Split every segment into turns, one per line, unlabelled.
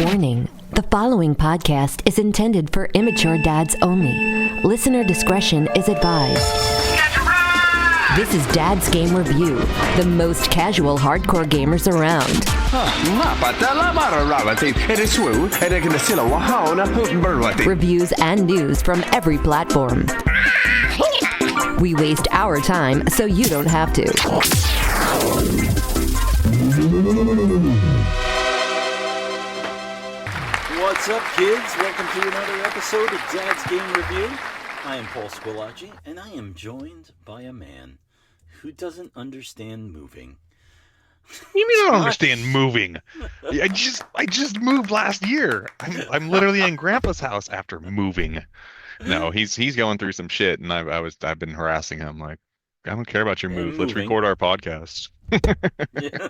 Warning, the following podcast is intended for immature dads only. Listener discretion is advised. This is Dad's Game Review, the most casual hardcore gamers around. Reviews and news from every platform. We waste our time so you don't have to.
What's up, kids? Welcome to another episode of Dad's Game Review. I am Paul Squillaci, and I am joined by a man who doesn't understand moving.
You mean I don't understand moving? I just moved last year. I'm literally in Grandpa's house after moving. No, he's going through some shit, and I've been harassing him like, I don't care about your move. Let's record our podcast.
Yeah.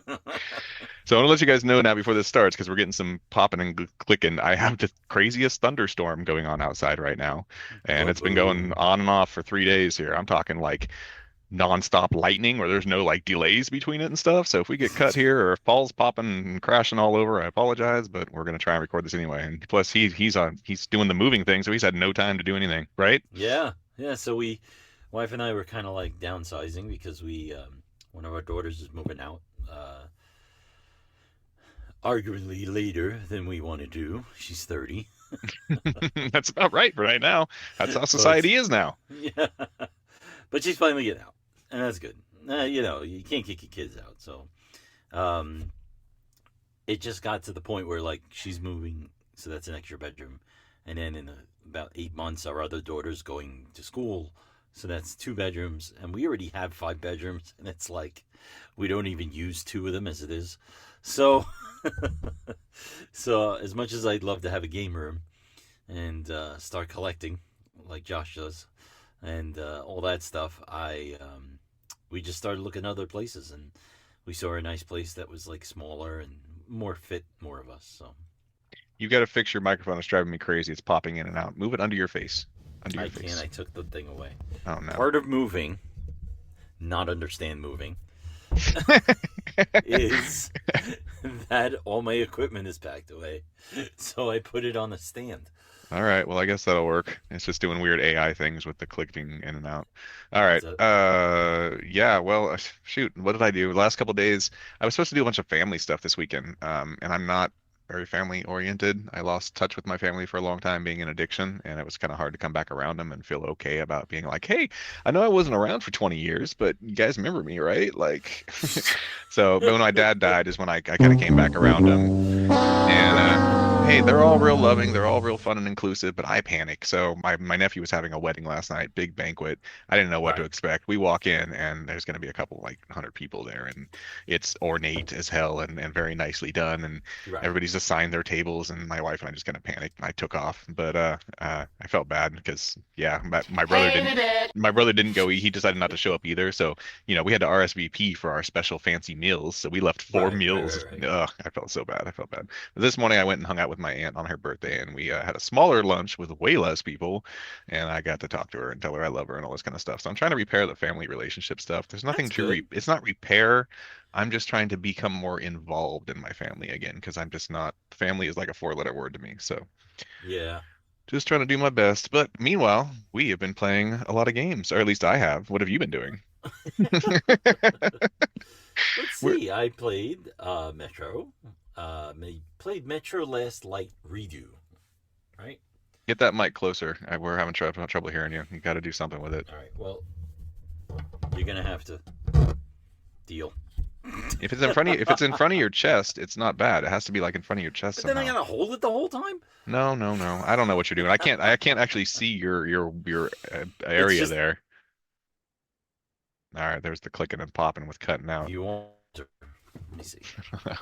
So I want to let you guys know now before this starts, because we're getting some popping and clicking. I have the craziest thunderstorm going on outside right now, and it's been going on and off for 3 days here. I'm talking like non-stop lightning, where there's no like delays between it and stuff. So if we get cut here or if Paul's popping and crashing all over, I apologize, but we're gonna try and record this anyway. And plus he's doing the moving thing, so he's had no time to do anything, right?
Yeah. So wife and I were kind of like downsizing because one of our daughters is moving out. Arguably later than we want to do. She's 30.
That's about right for right now. That's how society is now.
Yeah. But she's finally getting out. And that's good. You can't kick your kids out. So it just got to the point where like she's moving, so that's an extra bedroom. And then in about 8 months, our other daughter's going to school. So that's 2 bedrooms. And we already have 5 bedrooms. And it's like we don't even use 2 of them as it is. So... So as much as I'd love to have a game room and start collecting like Josh does and all that stuff, we just started looking other places, and we saw a nice place that was like smaller and more fit more of us. So
you got to fix your microphone. It's driving me crazy. It's popping in and out. Move it under your face.
I can't. I took the thing away.
Oh no.
Part of moving, not understand moving, is that all my equipment is packed away, so I put it on a stand.
All right, well, I guess that'll work. It's just doing weird AI things with the clicking in and out. All right, yeah, well, shoot, what did I do? The last couple of days, I was supposed to do a bunch of family stuff this weekend, and I'm not very family oriented. I lost touch with my family for a long time being in addiction, and it was kind of hard to come back around them and feel okay about being like, hey, I know I wasn't around for 20 years, but you guys remember me, right? Like, so when my dad died is when I kind of came back around him. And hey, they're all real loving, they're all real fun and inclusive, but I panic. So my nephew was having a wedding last night, big banquet. I didn't know what to expect. We walk in and there's going to be a couple, like 100 people there, and it's ornate as hell and very nicely done, and everybody's assigned their tables, and my wife and I just kind of panicked. I took off, but I felt bad because my brother didn't go. He decided not to show up either. So we had to RSVP for our special fancy meals, so we left 4 meals. Right. Ugh, I felt so bad. But this morning I went and hung out with my aunt on her birthday, and we had a smaller lunch with way less people, and I got to talk to her and tell her I love her and all this kind of stuff. So I'm trying to repair the family relationship stuff. There's nothing it's not repair. I'm just trying to become more involved in my family again, because I'm just not. Family is like a 4-letter word to me. So
yeah, just
trying to do my best. But meanwhile, we have been playing a lot of games, or at least I have. What have you been doing?
Let's see. I played Metro. Played Metro Last Light Redo. Right?
Get that mic closer. We're having trouble hearing you. You got to do something with it.
All right. Well, you're gonna have to deal.
If it's in front of your chest, it's not bad. It has to be like in front of your chest.
But then I gotta hold it the whole time.
No. I don't know what you're doing. I can't actually see your area there. All right, there's the clicking and popping with cutting out.
You want to... Let me see.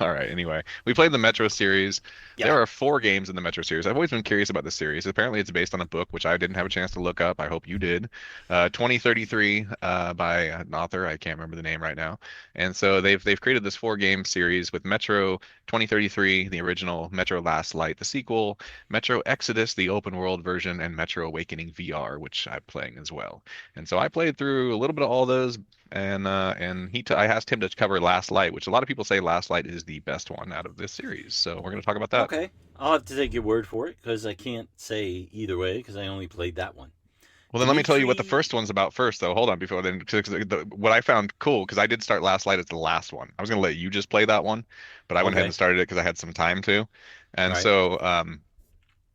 All right, anyway. We played the Metro series.
Yeah.
There are 4 games in the Metro series. I've always been curious about this series. Apparently it's based on a book, which I didn't have a chance to look up. I hope you did. 2033 by an author. I can't remember the name right now. And so they've created this 4-game series with Metro 2033, the original, Metro Last Light, the sequel, Metro Exodus, the open world version, and Metro Awakening VR, which I'm playing as well. And so I played through a little bit of all those, and I asked him to cover Last Light, which a lot of people say Last Light is the best one out of this series. So we're going to talk about that.
Okay. I'll have to take your word for it because I can't say either way because I only played that one.
Well, then let me tell you what the
Dimitri.
first one's about first, though. Hold on, before then, 'cause what I found cool, because I did start Last Light as the last one. I was gonna let you just play that one, but I went ahead and
Okay.
started it because I had some time to. And
Right.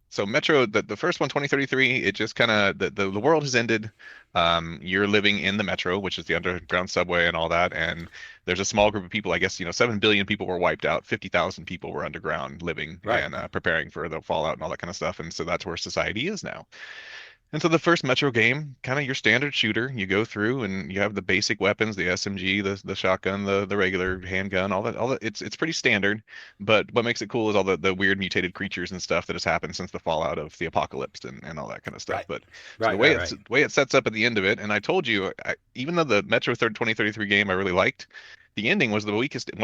so Metro, the first one, 2033, it just kind of the world has ended. You're living in the Metro, which is the underground subway and all that, and there's a small group of people. I guess 7 billion people were wiped out. 50,000 people were underground living
Right.
and preparing for the fallout and all that kind of stuff. And so that's where society is now. And so the first Metro game, kind of your standard shooter, you go through and you have the basic weapons, the SMG, the shotgun, the regular handgun, all that. It's pretty standard, but what makes it cool is all the weird mutated creatures and stuff that has happened since the fallout of the apocalypse and all that kind of stuff.
Right.
But so
Right. Right. Right.
the way it sets up at the end of it, and I told you, even though the Metro Third 2033 game I really liked, the ending was one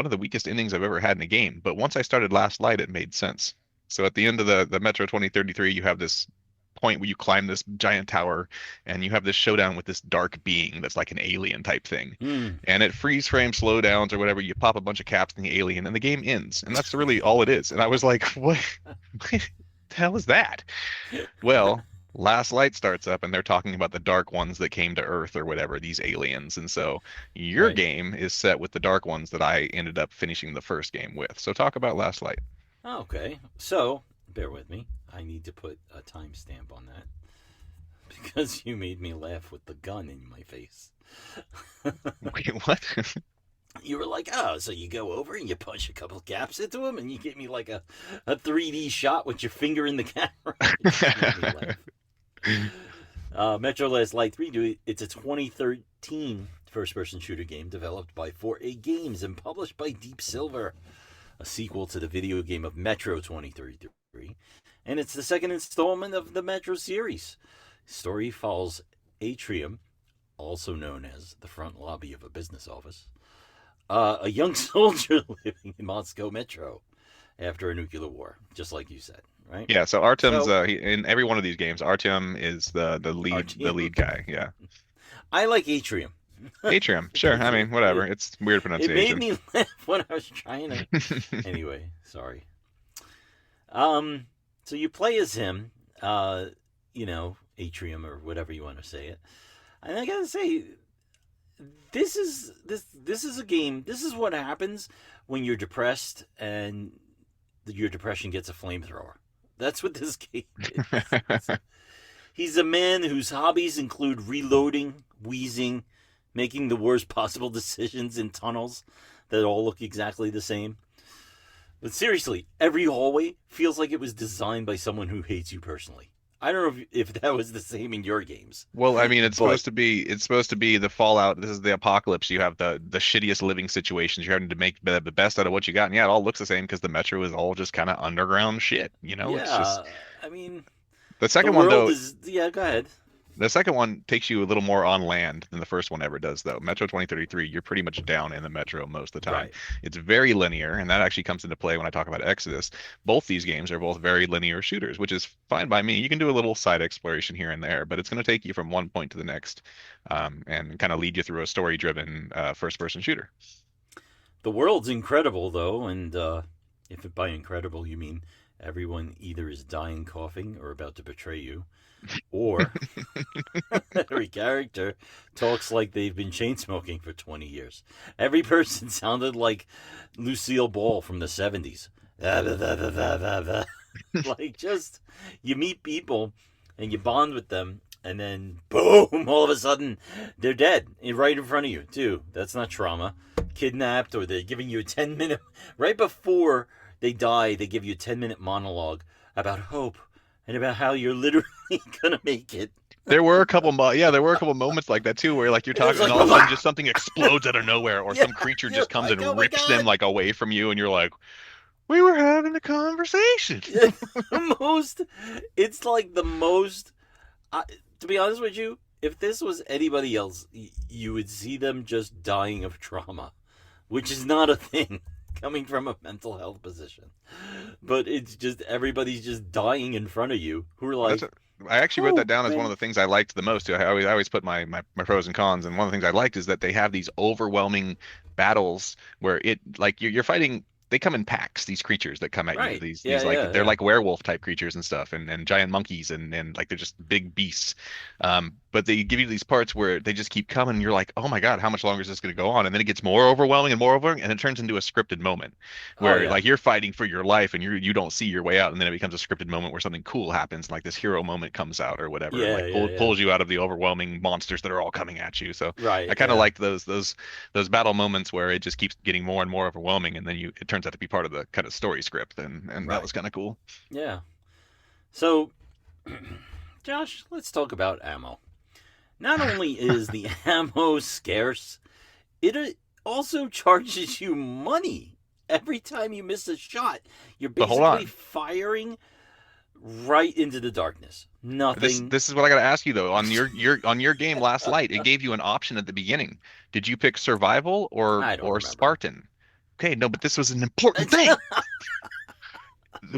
of the weakest endings I've ever had in a game. But once I started Last Light, it made sense. So at the end of the Metro 2033, you have this point where you climb this giant tower and you have this showdown with this dark being that's like an alien type thing.
Hmm.
And it freeze frame slowdowns or whatever, you pop a bunch of caps in the alien and the game ends. And that's really all it is. And I was like, what the hell is that? Well, Last Light starts up and they're talking about the dark ones that came to Earth or whatever, these aliens. And so your
Right.
game is set with the dark ones that I ended up finishing the first game with. So talk about Last Light.
Okay. So bear with me. I need to put a timestamp on that because you made me laugh with the gun in my face.
Wait, what?
You were like, oh, so you go over and you punch a couple gaps into him and you get me like a 3D shot with your finger in the camera. It just made me laugh. Metro Last Light 3, it's a 2013 first-person shooter game developed by 4A Games and published by Deep Silver, a sequel to the video game of Metro 2033, and it's the second installment of the Metro series. Story follows Atrium, also known as the front lobby of a business office, a young soldier living in Moscow Metro after a nuclear war, just like you said, right?
Yeah, so Artem's
So,
in every one of these games, Artem is the
Artyom.
lead guy. Yeah.
I like Atrium.
Atrium, sure. I mean, whatever.
It,
It's weird
it made
pronunciation.
me laugh when I was trying to. Anyway, sorry. So you play as him, Atrium or whatever you want to say it, and I gotta say, this is a game. This is what happens when you're depressed and your depression gets a flamethrower. That's what this game is. He's a man whose hobbies include reloading, wheezing, making the worst possible decisions in tunnels that all look exactly the same. But seriously, every hallway feels like it was designed by someone who hates you personally. I don't know if that was the same in your games,
Well, I mean,
but
it's supposed to be the fallout. This is the apocalypse. You have the shittiest living situations. You're having to make the best out of what you got. And yeah, it all looks the same because the metro is all just kind of underground shit. It's just
yeah, I mean,
the
the
second one
world
though.
is, yeah, go ahead.
The second one takes you a little more on land than the first one ever does, though. Metro 2033, you're pretty much down in the metro most of the time.
Right.
It's very linear, and that actually comes into play when I talk about Exodus. Both these games are both very linear shooters, which is fine by me. You can do a little side exploration here and there, but it's going to take you from one point to the next, and kind of lead you through a story-driven first-person shooter.
The world's incredible, though, and if by incredible you mean everyone either is dying coughing or about to betray you, or every character talks like they've been chain smoking for 20 years. Every person sounded like Lucille Ball from the 70s. Like, just, you meet people and you bond with them, and then boom, all of a sudden they're dead right in front of you, too. That's not trauma. Kidnapped, or they're giving you a 10-minute, right before they die, they give you a 10-minute monologue about hope and about how you're literally gonna make it.
There were a couple, there were a couple moments like that too, where like you're talking,
Like,
and all of a sudden just something explodes out of nowhere, or
yeah,
some creature
you're
just comes
like,
and
oh my
rips them
god.
like away from you, and you're like, we were having a conversation.
the most, it's like the most, to be honest with you, if this was anybody else, you would see them just dying of trauma, which is not a thing coming from a mental health position. But it's just, everybody's just dying in front of you who are like,
I actually wrote that
oh
down as one of
man,
the things I liked the most. I always put my pros and cons, and one of the things I liked is that they have these overwhelming battles where it like you're fighting they come in packs, these creatures that come at you.
Right.
These like
Yeah.
they're
Yeah.
like werewolf type creatures and stuff, and giant monkeys, and like they're just big beasts. But they give you these parts where they just keep coming, and you're like, oh my God, how much longer is this going to go on? And then it gets more overwhelming and more overwhelming, and it turns into a scripted moment
Oh
where
yeah.
like you're fighting for your life and you don't see your way out, and then it becomes a scripted moment where something cool happens, like this hero moment comes out or whatever, and
Yeah.
like
Yeah. Yeah.
pulls you out of the overwhelming monsters that are all coming at you. So I
Right.
kind of
Yeah.
like those battle moments where it just keeps getting more and more overwhelming, and then it turns out to be part of the kind of story script, and that
Right.
was kind of cool.
Yeah. So, Josh, let's talk about ammo. Not only is the ammo scarce, it also charges you money every time you miss a shot. You're
But hold
basically
on.
firing right into the darkness. Nothing.
This is what I got to ask you though. On your game last light, it gave you an option at the beginning. Did you pick survival
I don't
or
remember.
Spartan? Okay, no, but this was an important thing.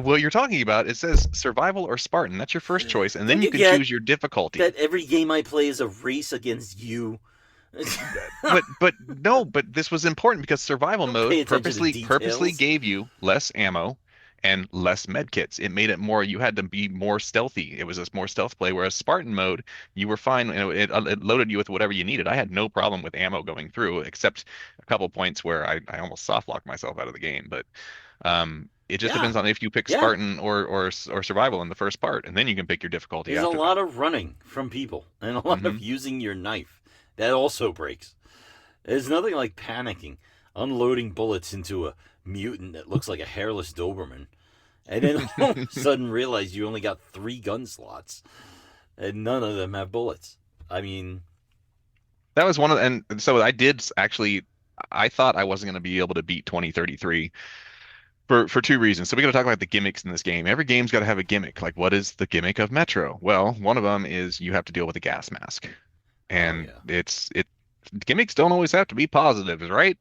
What you're talking about, it says survival or Spartan. That's your first choice, and then
Don't
you
you
can
get
choose your difficulty.
that every game I play is a race against you?
But no, but this was important because survival
Don't pay
mode
attention to
purposely
details.
gave you less ammo and less med kits. It made it more, you had to be more stealthy. It was a more stealth play, whereas Spartan mode, you were fine. It loaded you with whatever you needed. I had no problem with ammo going through, except a couple points where I almost soft locked myself out of the game. But it just
Yeah.
depends on if you pick
Yeah.
Spartan or survival in the first part, and then you can pick your difficulty
There's a
after
lot
that.
of running from people and a lot
Hmm.
of using your knife. That also breaks. There's nothing like panicking, unloading bullets into a mutant that looks like a hairless Doberman, and then all of a sudden realize you only got 3 gun slots, and none of them have bullets. I mean,
That was one of, and so I did actually. I thought I wasn't going to be able to beat 2033 for two reasons. So we got to talk about the gimmicks in this game. Every game's got to have a gimmick. Like, what is the gimmick of Metro? Well, one of them is you have to deal with a gas mask,
oh
and
yeah,
it gimmicks don't always have to be positives, right?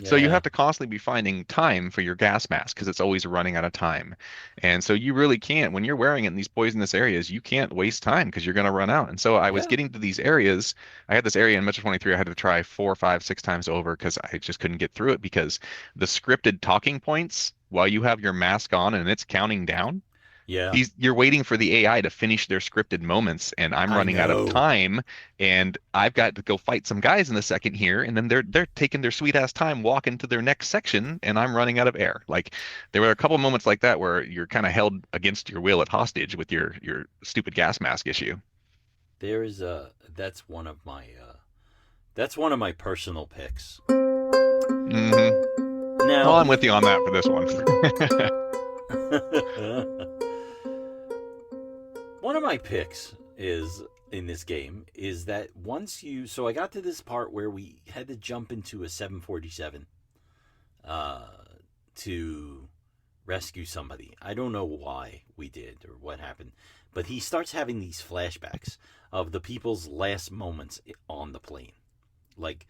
So you
yeah,
have to constantly be finding time for your gas mask because it's always running out of time. And so you really can't, when you're wearing it in these poisonous areas, you can't waste time because you're going to run out. And so I was
yeah,
getting to these areas. I had this area in Metro 23 I had to try 4, 5, 6 times over because I just couldn't get through it because the scripted talking points while you have your mask on and it's counting down,
yeah.
you're waiting for the AI to finish their scripted moments, and I'm
I
running out of
know.
time, and I've got to go fight some guys in a second here, and then they're taking their sweet ass time walking to their next section, and I'm running out of air. Like there were a couple moments like that where you're kind of held against your will at hostage with your stupid gas mask issue.
There is a that's one of my personal picks.
Hmm. Well,
Now,
I'm with you on that for this one.
one of my picks is in this game is that so I got to this part where we had to jump into a 747 to rescue somebody. I don't know why we did or what happened, but he starts having these flashbacks of the people's last moments on the plane. Like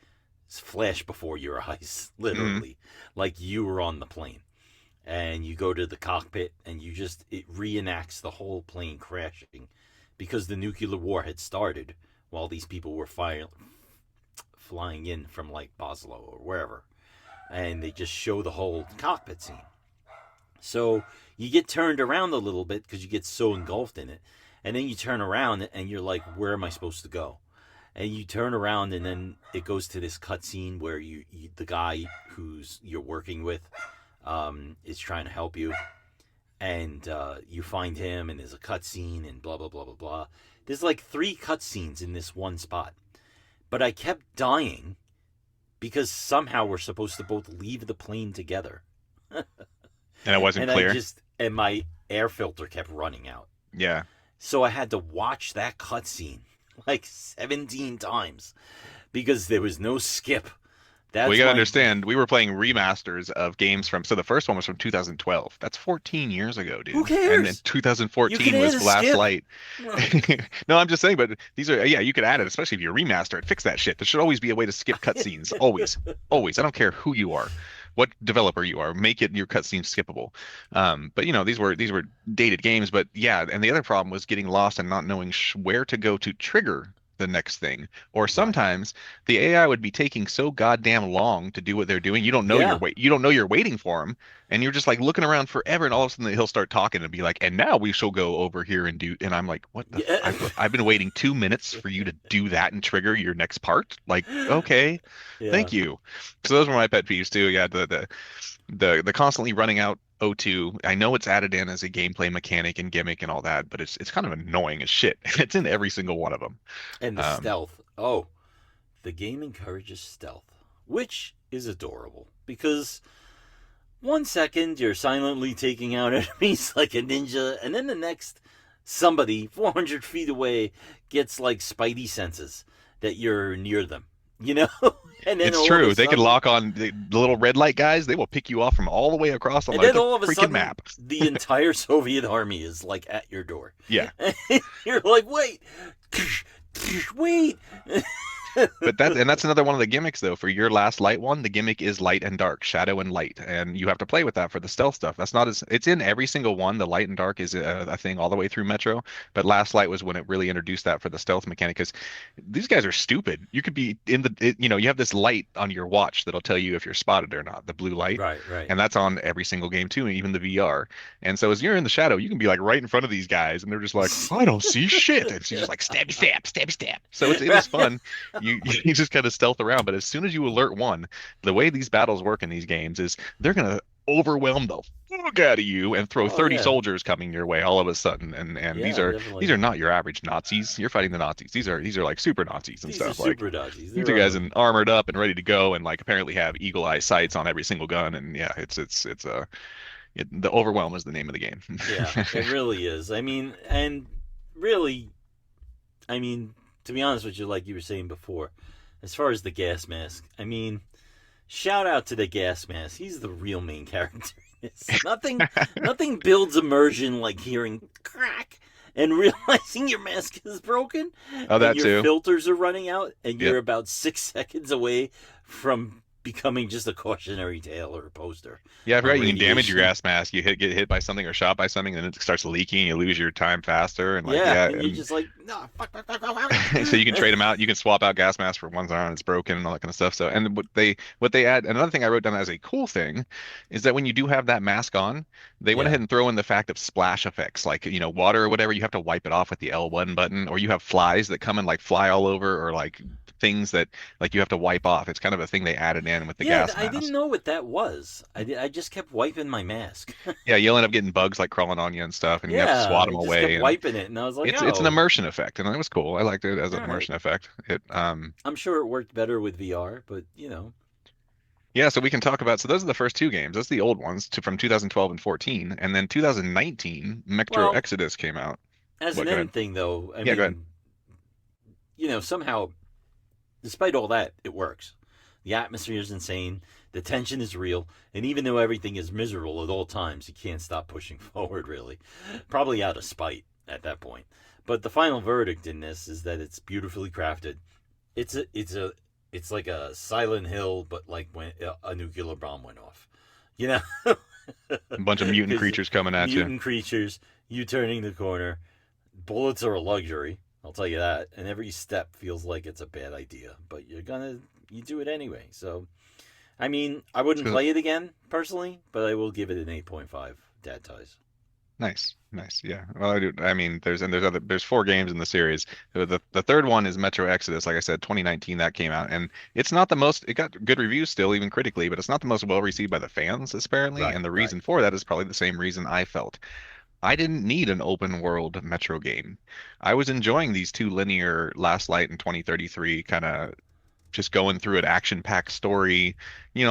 flash before your eyes, literally. Like you were on the plane. And you go to the cockpit and it reenacts the whole plane crashing because the nuclear war had started while these people were flying in from like Oslo or wherever. And they just show the whole cockpit scene. So you get turned around a little bit because you get so engulfed in it. And then you turn around and you're like, where am I supposed to go? And you turn around and then it goes to this cutscene where the guy who's you're working with is trying to help you, and you find him, and there's a cutscene, and blah blah blah blah blah. There's like 3 cutscenes in this one spot, but I kept dying because somehow we're supposed to both leave the plane together,
And it wasn't
and
clear.
and my air filter kept running out,
Yeah.
so I had to watch that cutscene like 17 times because there was no skip.
Well,
That's
you gotta
my
understand, we were playing remasters of games so the first one was from 2012. That's 14 years ago, dude.
Who
And then
cares? You can
2014
add a
was Last
skip.
Light. No, I'm just saying, but these are, yeah, you could add it, especially if you remaster it. Fix that shit. There should always be a way to skip cutscenes. Always. Always. I don't care who you are, what developer you are, make it your cutscenes skippable. But these were dated games, but yeah, and the other problem was getting lost and not knowing where to go to trigger the next thing. Or
Right.
sometimes the AI would be taking so goddamn long to do what they're doing.
Yeah.
You don't know you're waiting for them, and you're just like looking around forever, and all of a sudden he'll start talking and be like, "And now we shall go over here and do." And I'm like, "What the?
Yeah.
I've been waiting 2 minutes for you to do that and trigger your next part. Like, okay,
Yeah.
thank you." So those were my pet peeves too. Yeah, the constantly running out O2. I know it's added in as a gameplay mechanic and gimmick and all that, but it's kind of annoying as shit. It's in every single one of them.
And the
Um,
stealth. Oh, the game encourages stealth, which is adorable because 1 second you're silently taking out enemies like a ninja, and then the next, somebody 400 feet away gets like spidey senses that you're near them, you know? And then
it's
all of a
true. They can
sudden,
lock on the little red light guys. They will pick you off from all the way across on
and
like
then
the
all of a
freaking
sudden,
map.
the entire Soviet army is like at your door.
Yeah.
And you're like, wait, wait.
But that's another one of the gimmicks though. For your last light one, the gimmick is light and dark, shadow and light, and you have to play with that for the stealth stuff. That's not as it's in every single one. The light and dark is a thing all the way through Metro, but last light was when it really introduced that for the stealth mechanic. Because these guys are stupid. You could be you have this light on your watch that'll tell you if you're spotted or not, the blue light,
Right, right.
and that's on every single game too, even the VR. And so as you're in the shadow, you can be like right in front of these guys, and they're just like, I don't see shit. And she's just like stabby stab, stabby stab. So it is fun. You just kind of stealth around, but as soon as you alert one, the way these battles work in these games is they're gonna overwhelm the fuck out of you and throw
Oh
30
yeah,
soldiers coming your way all of a sudden. And
yeah,
these
definitely.
are not your average Nazis. You're fighting the Nazis. These are like super Nazis and
These are
stuff. Like
super dodgies.
these
They're
are guys
unreal.
in armored up and ready to go and like apparently have eagle eye sights on every single gun. And yeah, the overwhelm is the name of the game.
Yeah, it really is. I mean, and really, I mean, to be honest with you, like you were saying before, as far as the gas mask, I mean, shout out to the gas mask. He's the real main character. It's nothing builds immersion like hearing crack and realizing your mask is broken
Oh,
and
that
your
too.
filters are running out and
Yep.
you're about 6 seconds away from becoming just a cautionary tale or a poster
Yeah, I
on
forgot you can damage your
radiation.
gas mask. Get hit by something or shot by something, and then it starts leaking. You lose your time faster, and like
Yeah,
yeah,
and you're
and
just like, no, fuck, fuck, fuck, fuck,
so you can
fuck.
trade them out. You can swap out gas masks for ones that aren't as broken and all that kind of stuff. So, and what they add, another thing I wrote down as a cool thing, is that when you do have that mask on, they went
Yeah,
ahead and throw in the fact of splash effects, like water or whatever. You have to wipe it off with the L1 button, or you have flies that come and like fly all over, or like things that like you have to wipe off. It's kind of a thing they added in with the
yeah.
gas
I didn't
mask.
know what that was. I just kept wiping my mask.
Yeah, you'll end up getting bugs like crawling on you and stuff, and you have to
Yeah,
swat them
I just kept
away. And
wiping it, and I was like,
it's an
oh,
immersion effect, and it was cool. I liked it as
all
an
right.
immersion effect.
I'm sure it worked better with VR, but
Yeah, so we can talk about. So those are the first two games. Those are the old ones from 2012 and 14, and then 2019, Metro
well,
Exodus came out.
as
What?
an
Go ahead.
end thing though, I
Yeah, go ahead.
mean, somehow, despite all that, it works. The atmosphere is insane. The tension is real. And even though everything is miserable at all times, you can't stop pushing forward, really. Probably out of spite at that point. But the final verdict in this is that it's beautifully crafted. It's like a Silent Hill, but like when a nuclear bomb went off. You know?
A bunch of mutant
Because
creatures coming at you.
mutant creatures, you turning the corner. Bullets are a luxury, I'll tell you that. And every step feels like it's a bad idea, but you do it anyway. So, I mean, I wouldn't
So
play it again personally, but I will give it an 8.5 dad ties.
nice, nice. Yeah. Well, I mean, there's four games in the series. The third one is Metro Exodus. Like I said, 2019 that came out, and it's not the most. It got good reviews still, even critically, but it's not the most well received by the fans apparently.
Right,
And the
right.
reason for that is probably the same reason I felt. I didn't need an open world Metro game. I was enjoying these two linear Last Light and 2033 kind of just going through an action-packed story,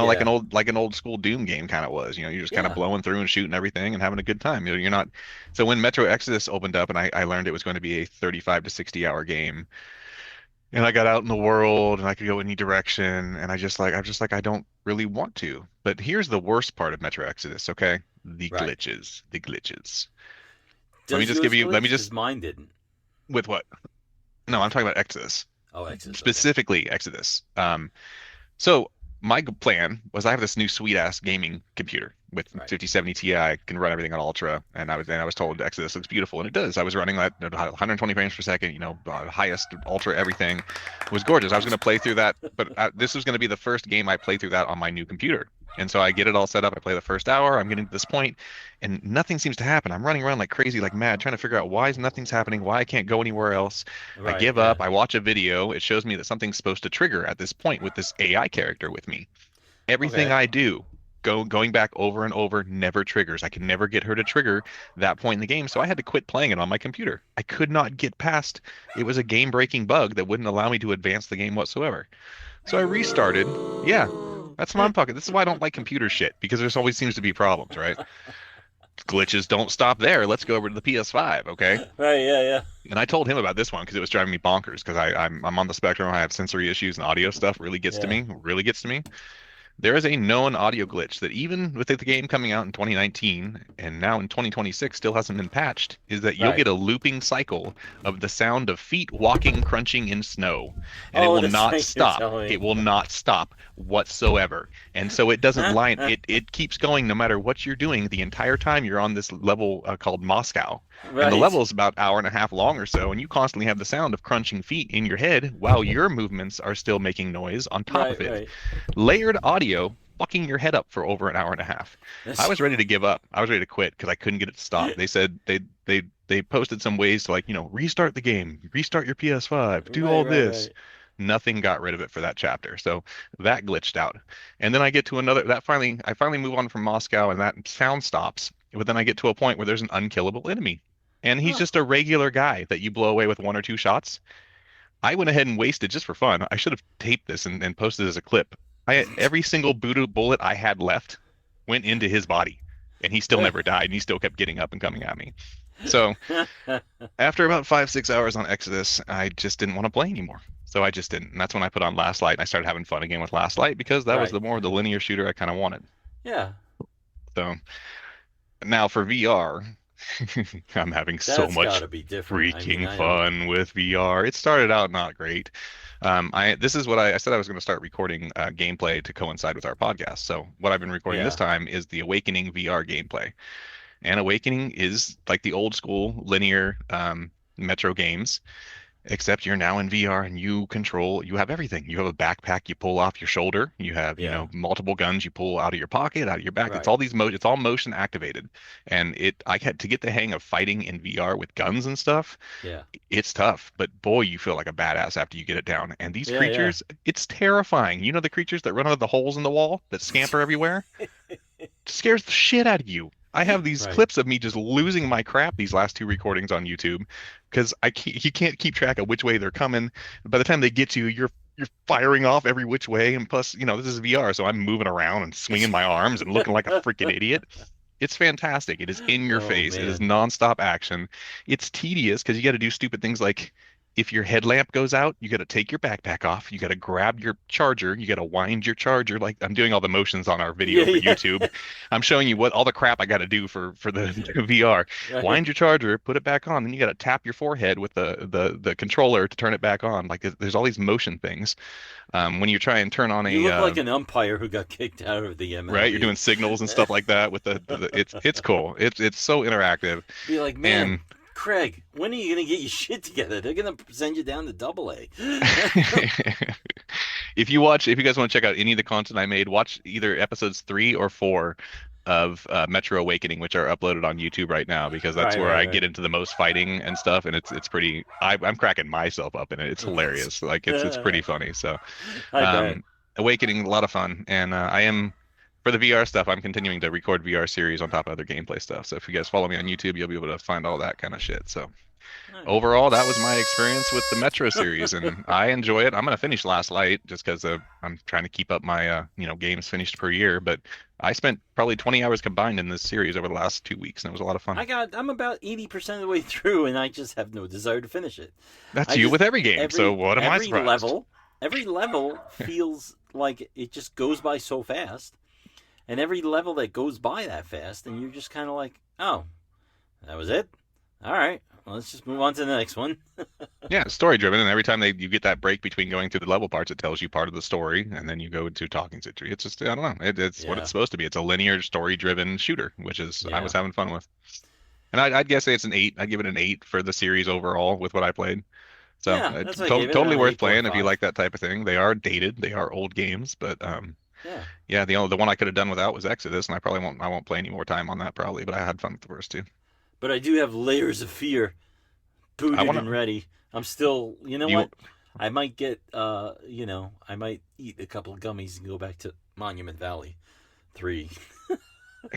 Yeah,
like an old school Doom game kind of was. You're just kind of
yeah,
blowing through and shooting everything and having a good time. You're not. So when Metro Exodus opened up and I learned it was going to be a 35 to 60 hour game, and I got out in the world and I could go any direction, and I'm just like I don't really want to. But here's the worst part of Metro Exodus, okay? The
right.
glitches, the glitches.
Does yours
Let me
glitch? Because
just
mine didn't.
with what? No, I'm talking about Exodus.
Oh, Exodus, okay.
Specifically Exodus. So my plan was I have this new sweet ass gaming computer with
Right.
5070 Ti, can run everything on ultra, and I was told Exodus looks beautiful, and it does. I was running at 120 frames per second, highest ultra everything. It was gorgeous. I was going to play through that, but this was going to be the first game I play through that on my new computer. And so I get it all set up. I play the first hour. I'm getting to this point, and nothing seems to happen. I'm running around like crazy, like mad, trying to figure out why nothing's happening, why I can't go anywhere else. I
Right.
give
Yeah.
up. I watch a video. It shows me that something's supposed to trigger at this point with this AI character with me. Everything
Okay.
I do, going back over and over, never triggers. I can never get her to trigger that point in the game, so I had to quit playing it on my computer. I could not get past. It was a game-breaking bug that wouldn't allow me to advance the game whatsoever. So I restarted. Yeah, that's my pocket. This is why I don't like computer shit, because there's always seems to be problems, right? Glitches don't stop there. Let's go over to the PS5, okay?
Right. Yeah. Yeah.
And I told him about this one because it was driving me bonkers because I'm on the spectrum. I have sensory issues and audio stuff really gets to
Yeah.
me, really gets to me. There is a known audio glitch that even with the game coming out in 2019 and now in 2026 still hasn't been patched, is that you'll
Right.
get a looping cycle of the sound of feet walking, crunching in snow, and it
Oh,
will
that's
not
right. You're
stop.
telling
It
me.
will not stop whatsoever. And so it doesn't line, it keeps going no matter what you're doing the entire time you're on this level called Moscow. And the
Right.
level is about an hour and a half long or so, and you constantly have the sound of crunching feet in your head while your movements are still making noise on top
Right.
of it.
Right.
Layered audio fucking your head up for over an hour and a half. I
That's,
was ready to give up. I was ready to quit because I couldn't get it to stop. They said they posted some ways to, like, restart the game, restart your PS5, do
right.
all
Right.
this.
Right.
Nothing got rid of it for that chapter. So that glitched out. And then I get to another I finally move on from Moscow and that sound stops. But then I get to a point where there's an unkillable enemy. And he's
Huh.
just a regular guy that you blow away with one or two shots. I went ahead and wasted just for fun. I should have taped this and posted it as a clip. Every single bullet I had left went into his body, and he still never died, and he still kept getting up and coming at me. So after about 5, 6 hours on Exodus, I just didn't want to play anymore. So I just didn't. And that's when I put on Last Light, and I started having fun again with Last Light because that was
Right.
the more of the linear shooter I kind of wanted.
Yeah.
So now for VR, I'm having so
That's got
much
to be different. I mean,
freaking
I know.
fun with VR. It started out not great. This is what I said I was going to start recording gameplay to coincide with our podcast. So what I've been recording this
Yeah.
time is the Awakening VR gameplay. And Awakening is like the old school linear Metro games, except you're now in VR and you have everything. You have a backpack you pull off your shoulder. You have,
Yeah.
multiple guns you pull out of your pocket, out of your back. It's
Right.
all it's all motion activated. And I had to get the hang of fighting in VR with guns and stuff.
Yeah.
It's tough, but boy, you feel like a badass after you get it down. And these
Yeah. Yeah.
creatures, it's terrifying. You know the creatures that run out of the holes in the wall that scamper everywhere? It scares the shit out of you. I have these
Right.
clips of me just losing my crap these last two recordings on YouTube because you can't keep track of which way they're coming. By the time they get you, you're firing off every which way, and plus, this is VR, so I'm moving around and swinging my arms and looking like a freaking idiot. It's fantastic. It is in your
Oh
face. It is
man.
nonstop action. It's tedious because you got to do stupid things like if your headlamp goes out, you got to take your backpack off. You got to grab your charger. You got to wind your charger. Like I'm doing all the motions on our video
Yeah.
for
Yeah.
YouTube. I'm showing you what all the crap I got to do for the VR.
Right.
Wind your charger, put it back on, then you got to tap your forehead with the controller to turn it back on. Like there's all these motion things. When you try and turn on
You look
a
like an umpire who got kicked out of the
right, you're
MLB.
doing signals and stuff like that with it's cool. It's so interactive.
Be like, man,
And
Craig, when are you gonna get your shit together? They're gonna send you down to AA.
if you guys want to check out any of the content I made, watch either episodes 3 or 4 of Metro Awakening, which are uploaded on YouTube right now, because that's
Right,
where I
right.
get into the most fighting and stuff, and it's pretty. I'm cracking myself up in it. It's hilarious. Like it's pretty funny. So,
I bet.
Awakening, a lot of fun, and I am. For the VR stuff, I'm continuing to record VR series on top of other gameplay stuff. So if you guys follow me on YouTube, you'll be able to find all that kind of shit. So
Nice.
overall, that was my experience with the Metro series, and I enjoy it. I'm gonna finish Last Light just because I'm trying to keep up my games finished per year. But I spent probably 20 hours combined in this series over the last 2 weeks, and it was a lot of fun.
I'm about 80% of the way through, and I just have no desire to finish it.
That's you with every game.
Every,
So what am I surprised?
Every level feels like it just goes by so fast, and every level that goes by that fast, and you're just kind of like, oh, that was it. All right. Well, let's just move on to the next one.
Yeah, story driven, and every time you get that break between going through the level parts, it tells you part of the story, and then you go into talking to. It's just I don't know. It's what
Yeah.
it's supposed to be. It's a linear story driven shooter, which is I
Yeah.
was having fun with. And I'd guess it's an 8. I'd give it an 8 for the series overall with what I played. So
Yeah, that's what I gave it,
totally
around
worth playing if you
8.5.
like that type of thing. They are dated, they are old games, but
Yeah.
yeah, the one I could have done without was Exodus, and I won't play any more time on that probably. But I had fun with the first two.
But I do have Layers of Fear
I
booted
want
and
to
ready. I'm still, you know
you
what? I might get, I might eat a couple of gummies and go back to Monument Valley 3.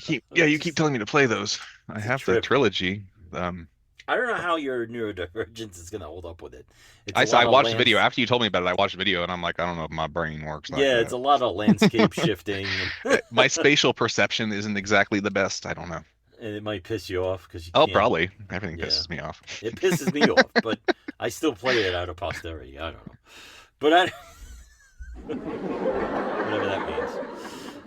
you keep telling me to play those. I
It's a
have the
trip.
trilogy.
I don't know how your neurodivergence is going to hold up with it. It's a
I
lot of
watched the video after you told me about it. I watched the video and I'm like, I don't know if my brain works like
Yeah, it's a lot of landscape shifting. And
My spatial perception isn't exactly the best. I don't know.
and it might piss you off because you
Oh,
can't.
probably. Everything
Yeah.
pisses me off.
It pisses me off, but I still play it out of posterity. I don't know. But whatever that means.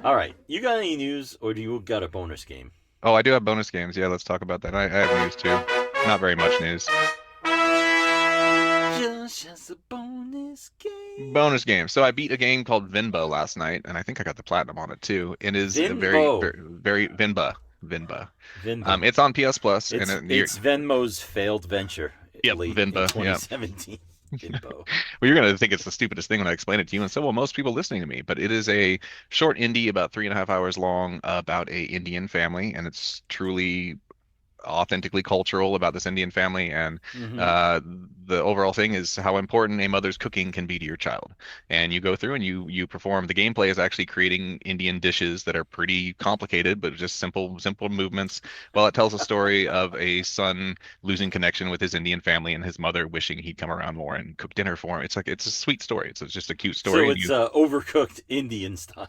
All right. You got any news, or do you got a bonus game?
Oh, I do have bonus games. Yeah, let's talk about that. I have news too. Not very much news.
Just as a bonus game.
Bonus game. So I beat a game called Vinbo last night, and I think I got the platinum on it too. It is a
Vinbo.
very Vinba. Vinba.
Vinbo.
It's on PS Plus,
It's,
and
it's Venmo's failed venture.
Yep,
late
Vinba,
in
yeah.
2017. Vinbo.
well, you're gonna think it's the stupidest thing when I explain it to you, and so will most people listening to me. But it is a short indie, about 3.5 hours long, about a Indian family, and it's truly authentically cultural about this Indian family, and the overall thing is how important a mother's cooking can be to your child. And you go through and you perform. The gameplay is actually creating Indian dishes that are pretty complicated, but just simple movements. While it tells a story of a son losing connection with his Indian family and his mother wishing he'd come around more and cook dinner for him. It's a sweet story. It's just a cute story.
So it's overcooked Indian style.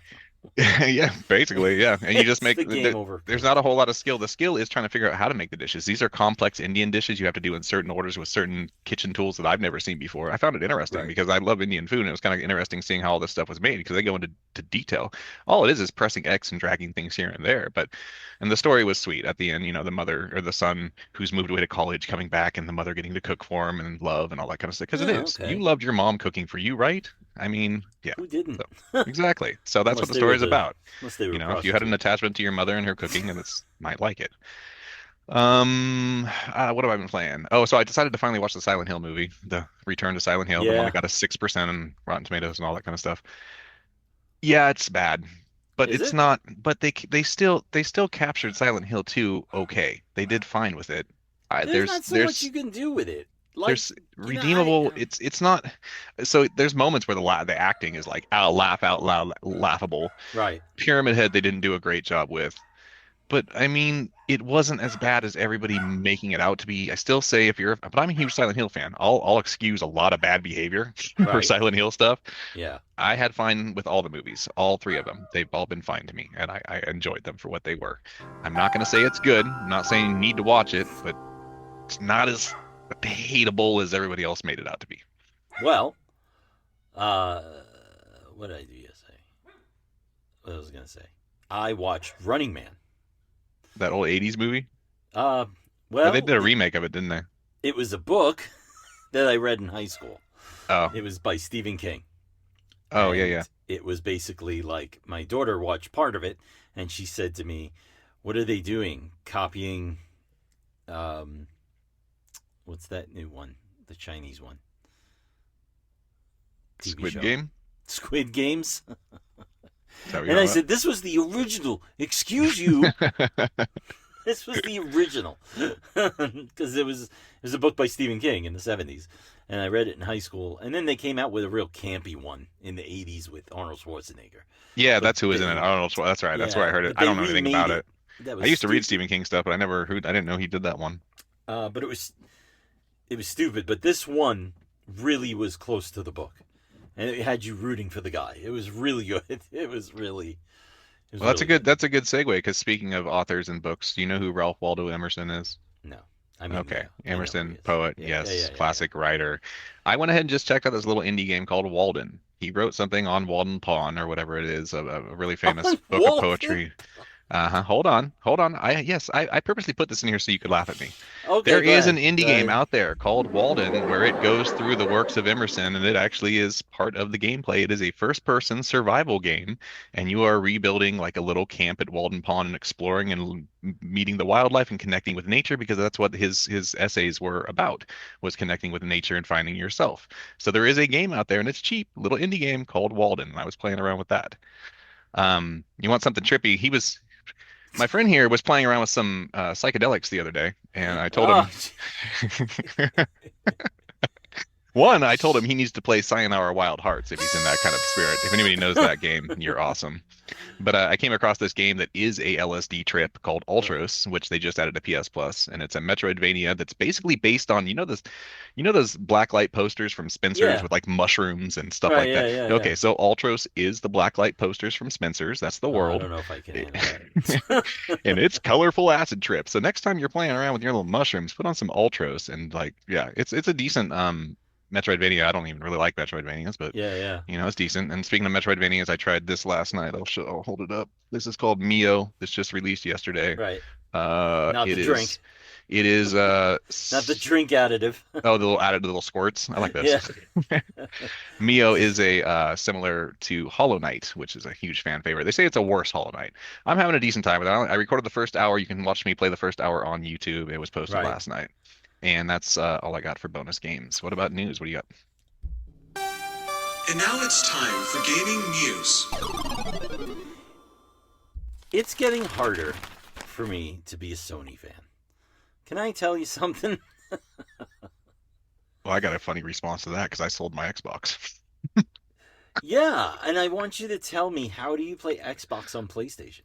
Yeah, basically, yeah. And you just make
the game over.
There's not a whole lot of skill. The skill is trying to figure out how to make the dishes. These are complex Indian dishes you have to do in certain orders with certain kitchen tools that I've never seen before. I found it interesting because I love Indian food, and it was kind of interesting seeing how all this stuff was made because they go into detail. All it is pressing X and dragging things here and there. And the story was sweet at the end. You know, the mother or the son who's moved away to college coming back, and the mother getting to cook for him and love and all that kind of stuff. Because it is.
Okay.
You loved your mom cooking for you, right? I mean, yeah.
Who didn't?
So, exactly. So that's what the story is about.
You
know, if you had an attachment to your mother and her cooking, then it's might like it. What have I been playing? Oh, so I decided to finally watch the Silent Hill movie, the Return to Silent Hill, the one that got a 6% on Rotten Tomatoes and all that kind of stuff. Yeah, it's bad, but it's not. But they still captured Silent Hill 2 okay. They did fine with it.
There's not so much you can do with it. Like,
there's redeemable. It's not. So there's moments where the acting is like laugh out loud, laughable.
Right.
Pyramid Head they didn't do a great job with, but I mean it wasn't as bad as everybody making it out to be. I still say but I'm a huge Silent Hill fan. I'll excuse a lot of bad behavior for Silent Hill stuff.
Yeah.
I had fun with all the movies, all 3 of them. They've all been fine to me, and I enjoyed them for what they were. I'm not going to say it's good. I'm not saying you need to watch it, but it's not as hateable as everybody else made it out to be.
Well, what did I do yesterday? What I was going to say. I watched Running Man.
That old 80s movie?
Well,
they did a remake of it, didn't they?
It was a book that I read in high school.
Oh.
It was by Stephen King.
Oh, yeah.
It was basically like my daughter watched part of it, and she said to me, "What are they doing? Copying, what's that new one? The Chinese one? TV
Squid
show.
Game?
Squid Games?"
And
I said, "This was the original. Excuse you." This was the original. Because it was a book by Stephen King in the 70s. And I read it in high school. And then they came out with a real campy one in the 80s with Arnold Schwarzenegger.
Yeah, that's who was in it. Arnold Schwarzenegger. That's right. That's where I heard it. I don't know anything about it. I used to read Stephen King stuff, but I didn't know he did that one.
But it was stupid. But this one really was close to the book. And it had you rooting for the guy. It was really good. It was really...
Well, that's a good segue, because speaking of authors and books, do you know who Ralph Waldo Emerson is?
No. I mean,
okay.
Yeah,
Emerson, poet, yes, classic writer. I went ahead and just checked out this little indie game called Walden. He wrote something on Walden Pond or whatever it is, a really famous book of poetry. Hold on, hold on. I purposely put this in here so you could laugh at me.
Okay,
There
go
is an
ahead.
indie
Go
game
ahead.
out there called Walden where it goes through the works of Emerson, and it actually is part of the gameplay. It is a first-person survival game, and you are rebuilding like a little camp at Walden Pond and exploring and meeting the wildlife and connecting with nature, because that's what his essays were about, was connecting with nature and finding yourself. So there is a game out there, and it's cheap, little indie game called Walden. And I was playing around with that. You want something trippy? My friend here was playing around with some psychedelics the other day, and I told
Oh,
him one, I told him he needs to play Sayonara Wild Hearts if he's in that kind of spirit. If anybody knows that game, you're awesome. But I came across this game that is a LSD trip called Ultros, which they just added to PS Plus, and it's a Metroidvania that's basically based on, those black light posters from Spencer's
yeah.
with like mushrooms and stuff
Right.
like
Yeah.
that.
Yeah. Yeah.
Okay, so Ultros is the black light posters from Spencer's. That's the
I
world.
don't know if I can
It-
handle that.
and it's colorful acid trip. So next time you're playing around with your little mushrooms, put on some Ultros, and like, yeah, it's a decent Metroidvania. I don't even really like Metroidvanias, but
Yeah. Yeah.
it's decent. And speaking of Metroidvanias, I tried this last night. I'll hold it up. This is called Mio. This just released yesterday.
Right.
Uh,
Not the
it
drink.
is, it is,
Not the drink additive.
oh, the little added little squirts. I like
Yeah.
those. Mio is a similar to Hollow Knight, which is a huge fan favorite. They say it's a worse Hollow Knight. I'm having a decent time with it. I recorded the first hour. You can watch me play the first hour on YouTube. It was posted
Right.
last night. And that's all I got for bonus games. What about news? What do you got?
And now it's time for gaming news.
It's getting harder for me to be a Sony fan. Can I tell you something?
Well, I got a funny response to that because I sold my Xbox.
Yeah, and I want you to tell me, how do you play Xbox on PlayStation?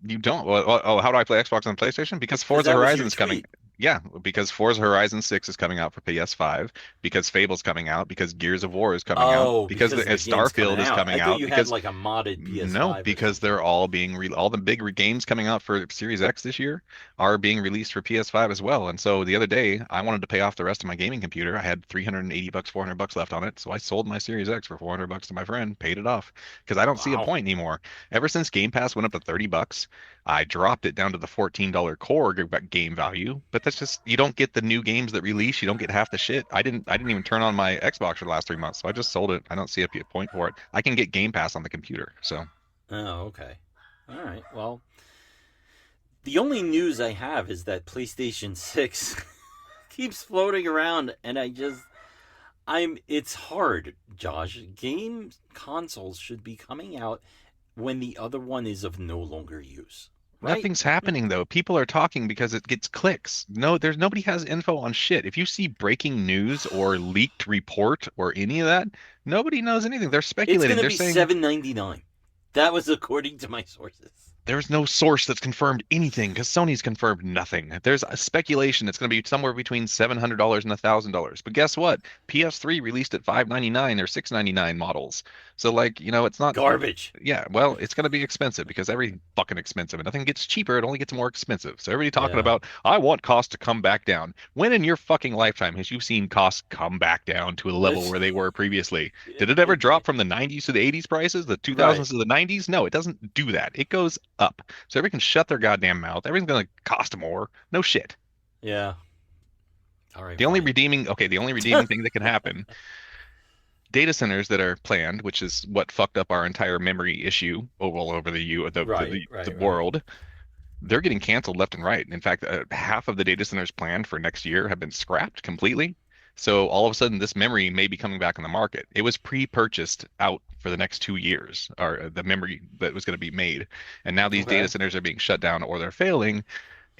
You don't? Oh, how do I play Xbox on PlayStation? Because Forza
That was your
Horizon is coming.
tweet.
Yeah, because Forza Horizon 6 is coming out for PS5, because Fable's coming out, because Gears of War is coming out,
Oh,
because
because the game's
Starfield
coming
is
out.
coming
I thought
out,
you had like a modded PS5.
no,
or
because
something.
they're all being all the big games coming out for Series X this year are being released for PS5 as well. And so the other day, I wanted to pay off the rest of my gaming computer. I had $380, $400 left on it, so I sold my Series X for $400 to my friend, paid it off because I don't see a
Wow.
point anymore. Ever since Game Pass went up to $30, I dropped it down to the $14 core game value, but that's just, you don't get the new games that release. You don't get half the shit. I didn't even turn on my Xbox for the last 3 months, so I just sold it. I don't see a point for it. I can get Game Pass on the computer, so
Oh, okay. All right. Well, the only news I have is that PlayStation 6 keeps floating around, and it's hard, Josh. Game consoles should be coming out when the other one is of no longer use. Right?
nothing's happening though. People are talking because it gets clicks. No, there's nobody has info on shit. If you see breaking news or leaked report or any of that, nobody knows anything. They're
It's
speculating.
going to
They're
be
saying
$7.99. That was according to my sources.
there's no source that's confirmed anything because Sony's confirmed nothing. There's a speculation it's going to be somewhere between $700 and $1,000. But guess what? PS3 released at $599 or $699 models. So like, it's not
Garbage.
Yeah, well, it's going to be expensive because everything's fucking expensive and nothing gets cheaper. It only gets more expensive. So everybody talking
Yeah.
about, I want costs to come back down. When in your fucking lifetime has you seen costs come back down to a level where they were previously? Did it ever drop from the 90s to the 80s prices, the 2000s to the 90s? No, it doesn't do that. It goes up. So everybody can shut their goddamn mouth. Everything's going to cost more. No shit.
Yeah. All right.
The only
fine.
redeeming thing that can happen, data centers that are planned, which is what fucked up our entire memory issue all over the world, they're getting canceled left and right. In fact, half of the data centers planned for next year have been scrapped completely. So all of a sudden, this memory may be coming back on the market. It was pre-purchased out for the next 2 years, or the memory that was going to be made. And now these data centers are being shut down or they're failing.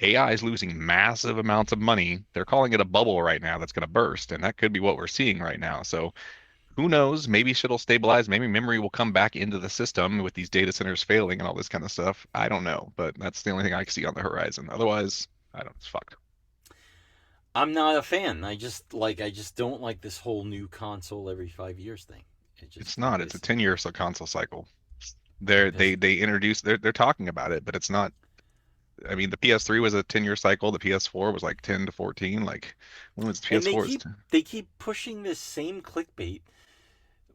AI is losing massive amounts of money. They're calling it a bubble right now that's going to burst, and that could be what we're seeing right now. So who knows? Maybe shit'll stabilize. Maybe memory will come back into the system with these data centers failing and all this kind of stuff. I don't know, but that's the only thing I see on the horizon. Otherwise, it's fucked.
I'm not a fan. I just don't like this whole new console every 5 years thing.
It's not. It's a 10-year console cycle. They introduced. They're talking about it, but it's not. I mean, the PS3 was a 10-year cycle. The PS4 was like 10 to 14. Like, when was the PS4?
And they keep pushing this same clickbait.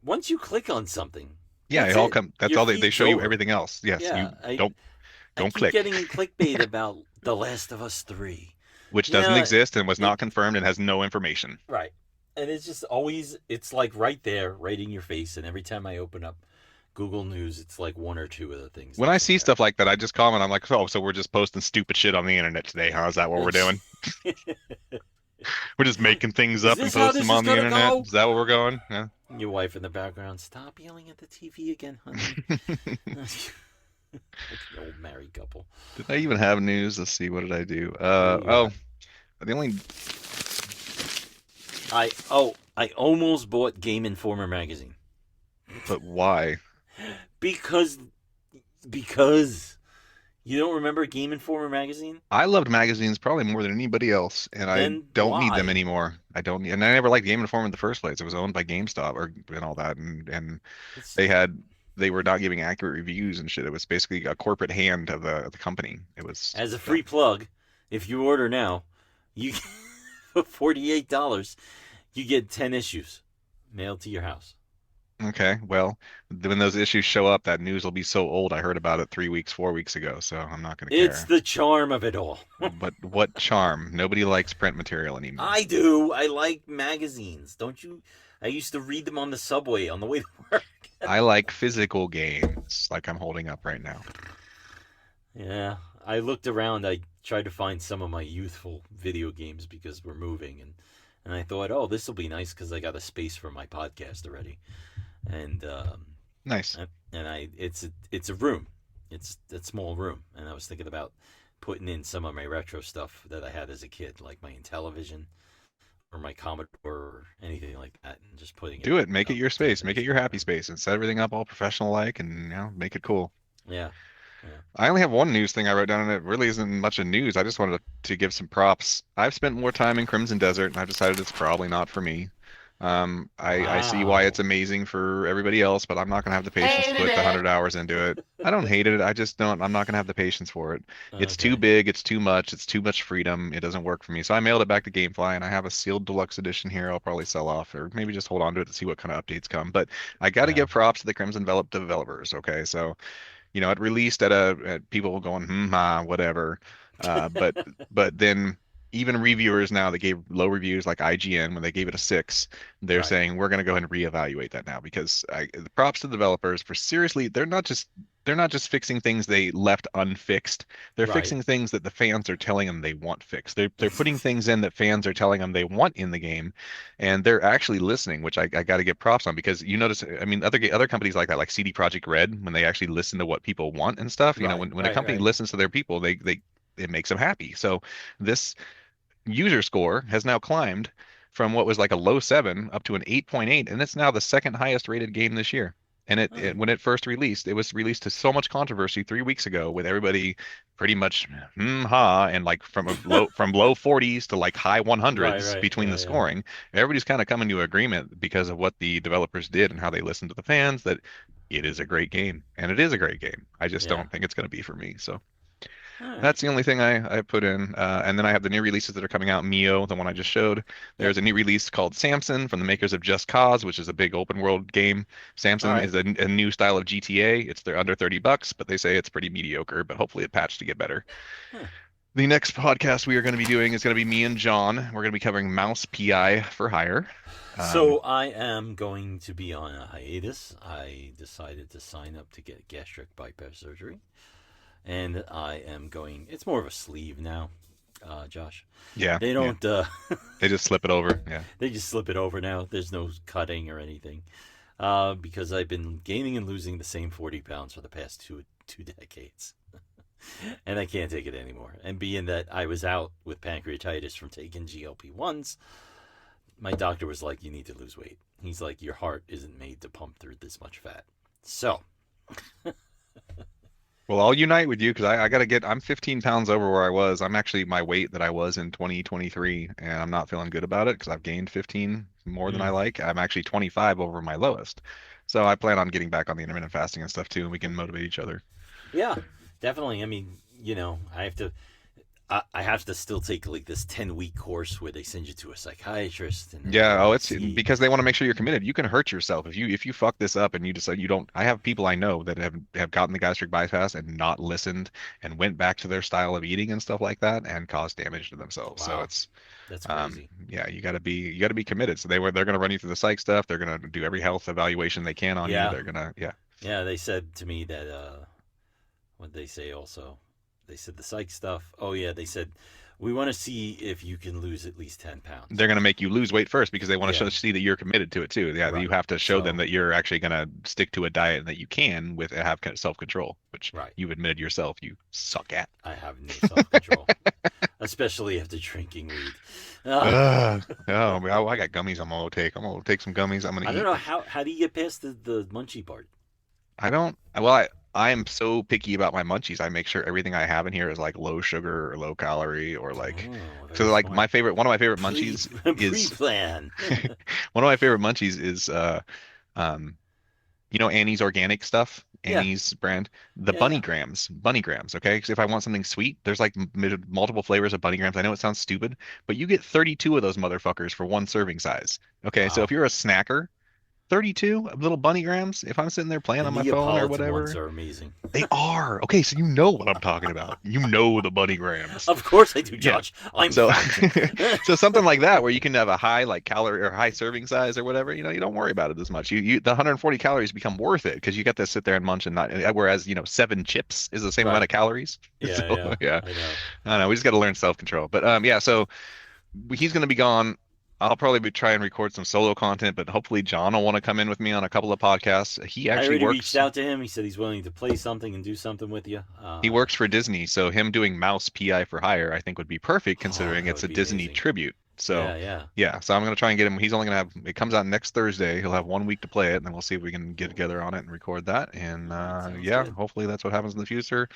Once you click on something,
Yeah,
that's
it all
it.
come. That's
Your
all they
feed's
show you
over.
everything else. Yes,
Yeah,
you don't.
I
Don't
keep
click.
getting clickbait about The Last of Us 3.
Which
You
doesn't
know,
exist and was
it,
not confirmed and has no information.
right. And it's just always, it's like right there, right in your face. And every time I open up Google News, it's like one or two of the things
When
they
I
say
see
there.
stuff like that, I just comment. I'm like, oh, so we're just posting stupid shit on the internet today, huh? Is that what we're doing? We're just making things
Is
up and
this how
posting them
this is
on the
gonna
internet?
go?
Is that what we're going? Yeah.
Your wife in the background, stop yelling at the TV again, honey. Like an old married couple.
Did I even have news? Let's see. What did I do?
What do you got?
The only
I almost bought Game Informer magazine.
but why?
Because you don't remember Game Informer magazine?
I loved magazines probably more than anybody else, and I
Then
don't need them
why?
anymore. I don't need, and I never liked Game Informer in the first place. It was owned by GameStop and all that, and
It's
they had they were not giving accurate reviews and shit. It was basically a corporate hand of the company. It was
as a free plug, if you order now, you for $48, you get 10 issues mailed to your house.
okay. Well, when those issues show up, that news will be so old. I heard about it 3 weeks, 4 weeks ago, so I'm not going to
It's
care.
the charm of it all.
But what charm? Nobody likes print material anymore.
I do. I like magazines. Don't you? I used to read them on the subway on the way to work.
I like physical games, like I'm holding up right now.
Yeah, I looked around. I tried to find some of my youthful video games because we're moving, and I thought, oh, this will be nice because I got a space for my podcast already, and
Nice.
it's a room, it's a small room, and I was thinking about putting in some of my retro stuff that I had as a kid, like my Intellivision or my Commodore or anything like that, and just putting it
Do it. Make it
up
your
to the
space. Make it your happy
room.
space, and set everything up all professional like, and make it cool.
Yeah, yeah.
I only have one news thing I wrote down, and it really isn't much of news. I just wanted to give some props. I've spent more time in Crimson Desert, and I've decided it's probably not for me. I see why it's
Wow.
amazing for everybody else, but I'm not gonna have the patience to put the 100 hours into it. I don't hate it. I just don't. I'm not gonna have the patience for it. It's too
Okay.
big. It's too much. It's too much freedom. It doesn't work for me. So I mailed it back to GameFly, and I have a sealed deluxe edition here. I'll probably sell off, or maybe just hold on to it to see what kind of updates come. But I got to
Yeah.
give props to the Crimson Envelop developers. Okay, so it released at people going, whatever. But then even reviewers now that gave low reviews like IGN when they gave it a 6, they're
Right.
saying we're going to go ahead and reevaluate that now because the props to the developers for seriously, they're not just fixing things they left unfixed. They're
Right.
fixing things that the fans are telling them they want fixed. They're putting things in that fans are telling them they want in the game, and they're actually listening, which I got to give props on because you notice, I mean, other companies like that, like CD Projekt Red, when they actually listen to what people want and stuff,
Right.
when a
Right.
company
Right.
listens to their people, they it makes them happy. So this user score has now climbed from what was like a low 7 up to an 8.8, and it's now the second highest rated game this year. And
Huh.
when it first released, it was released to so much controversy 3 weeks ago with everybody pretty much and like from low 40s to like high
Right.
100s
Right.
between the
Yeah. Yeah.
scoring. Everybody's kind of coming to agreement because of what the developers did and how they listened to the fans that it is a great game, and it is a great game. I just
Yeah.
don't think it's going to be for me. So
All right.
that's the only thing I put in. And then I have the new releases that are coming out. Mio, the one I just showed.
Yep.
There's a new release called Samson from the makers of Just Cause, which is a big open world game.
All
Samson
right.
is a new style of GTA. They're under $30, but they say it's pretty mediocre, but hopefully it patched to get better.
Huh.
The next podcast we are going to be doing is going to be me and John. We're going to be covering Mouse PI for Hire.
So I am going to be on a hiatus. I decided to sign up to get gastric bypass surgery, and I am going. It's more of a sleeve now, Josh.
Yeah,
They
yeah.
don't.
They just slip it over. Yeah.
They just slip it over now. There's no cutting or anything, because I've been gaining and losing the same 40 pounds for the past two decades. And I can't take it anymore. And being that I was out with pancreatitis from taking GLP-1s, my doctor was like, you need to lose weight. He's like, your heart isn't made to pump through this much fat. So,
Well, I'll unite with you because I got to I'm 15 pounds over where I was. I'm actually my weight that I was in 2023, and I'm not feeling good about it because I've gained 15 more than I
mm,
like. I'm actually 25 over my lowest. So I plan on getting back on the intermittent fasting and stuff too, and we can motivate each other.
yeah, definitely. I mean, I have to. I have to still take like this 10-week course where they send you to a psychiatrist. And
Yeah, oh, it's because they want to make sure you're committed. You can hurt yourself if you fuck this up and you decide you don't. I have people I know that have gotten the gastric bypass and not listened and went back to their style of eating and stuff like that and caused damage to themselves.
Wow.
So
That's crazy.
Yeah, you got to be committed. So they're going to run you through the psych stuff. They're going to do every health evaluation they can on you. They're going to
Yeah, they said to me that what they say also. They said the psych stuff. Oh yeah, they said we want to see if you can lose at least 10 pounds.
They're going to make you lose weight first because they want to see that you're committed to it too. Yeah,
Right.
You have to show them that you're actually going to stick to a diet and that you can have self-control, which you've admitted yourself you suck at.
I have no self-control, especially after drinking weed.
Oh, I got gummies I'm going to take. I'm going to take some gummies. I'm going to eat.
I don't know how do you get past the munchie part?
I don't. Well, I am so picky about my munchies. I make sure everything I have in here is like low sugar or low calorie or like. So like one of my favorite munchies is
pre-plan.
One of my favorite munchies is Annie's organic stuff. Annie's brand, the bunny grams, okay? Because if I want something sweet, there's like multiple flavors of bunny grams. I know it sounds stupid, but you get 32 of those motherfuckers for one serving size. Okay, so if you're a snacker, 32 little bunny grams. If I'm sitting there playing on my phone or whatever,
ones are amazing.
They are. Okay, so you know what I'm talking about. You know the bunny grams.
Of course I do, Josh. I'm
so something like that where you can have a high like calorie or high serving size or whatever. You don't worry about it as much. The 140 calories become worth it because you get to sit there and munch and not. Whereas 7 chips is the same amount of calories.
Yeah,
yeah.
I know.
I don't know. We just got to learn self control. But so he's going to be gone. I'll probably try and record some solo content, but hopefully John will want to come in with me on a couple of podcasts. He actually
I already reached out to him. He said he's willing to play something and do something with you.
He works for Disney, so him doing Mouse PI for Hire, I think would be perfect considering it's a Disney tribute. So so I'm going to try and get him. He's only going to have, it comes out next Thursday. He'll have 1 week to play it, and then we'll see if we can get together on it and record that. And hopefully that's what happens in the future.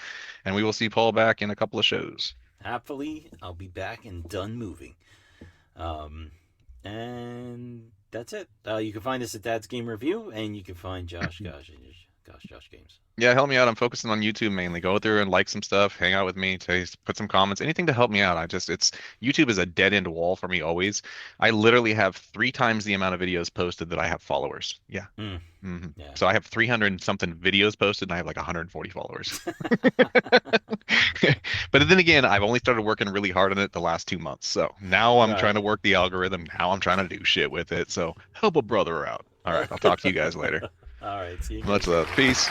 And we will see Paul back in a couple of shows.
Happily, I'll be back and done moving. And that's it. You can find us at Dad's Game Review, and you can find Josh Games.
Yeah, help me out. I'm focusing on YouTube mainly. Go through and like some stuff, hang out with me, put some comments, anything to help me out. YouTube is a dead end wall for me always. I literally have 3 times the amount of videos posted that I have followers. Yeah. Mm-hmm. Yeah. So I have 300 and something videos posted, and I have like 140 followers. But then again, I've only started working really hard on it the last 2 months. So now I'm trying to work the algorithm. Now I'm trying to do shit with it. So help a brother out. All right. I'll talk to you guys later.
All right. See you.
Much love. Peace.